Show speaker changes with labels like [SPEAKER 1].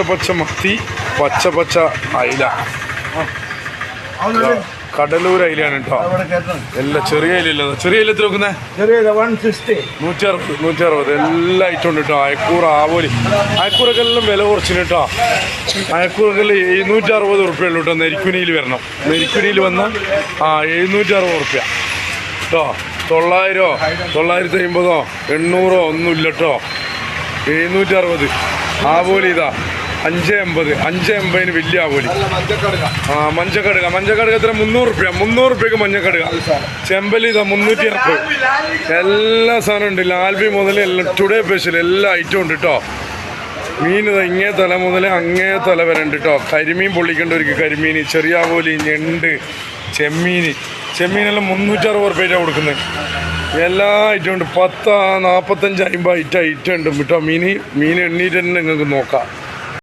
[SPEAKER 1] പച്ച മത്തി, പച്ച അയില, കടലൂർ അയിലാണ് കേട്ടോ. എല്ലാം ചെറിയ അയിലല്ലോ. ചെറിയ അയില എത്ര നോക്കുന്നേ? 160 എല്ലാ ഐറ്റം ഉണ്ട് കേട്ടോ. അയക്കൂർ, ആവോലി, അയക്കൂറൊക്കെ എല്ലാം വില കുറച്ചിന് കേട്ടോ. അയക്കൂറൊക്കെ 760 ഉറുപ്പ്യ ഉള്ളൂ കേട്ടോ. നെരിക്കുനിയിൽ വരണം. നെരിക്കുനിയിൽ വന്നാൽ 760 ഉറുപ്പ്യ കേട്ടോ. 900, 950, 800 ഒന്നുമില്ല കേട്ടോ. 760. ആവോലി ഇതാ 550 വലിയ ആവോലി. മഞ്ചക്കടുക എത്ര? 300 ഉറുപ്പ്യക്ക് മഞ്ഞക്കടുക. ചെമ്പലി ഇതാ 360. എല്ലാ സാധനം ഉണ്ട്. ലാൽബി മുതൽ എല്ലാം ടുഡേ സ്പെഷ്യൽ എല്ലാ ഐറ്റവും ഉണ്ട് കേട്ടോ. മീൻ ഇതാ ഇങ്ങേ തല മുതൽ അങ്ങേ തല വരെ ഉണ്ട് കേട്ടോ. കരിമീൻ പൊള്ളിക്കേണ്ടവർക്ക് കരിമീൻ, ചെറിയ ആവോലി, ഞണ്ട്, ചെമ്മീനെല്ലാം 360 ഉറുപ്പ്യ കൊടുക്കുന്നത്. എല്ലാ ഐറ്റം ഉണ്ട്. 10, 45, 50 ഐറ്റം ഉണ്ട് കേട്ടോ. മീൻ എണ്ണീറ്റ് തന്നെ നിങ്ങൾക്ക് നോക്കാം.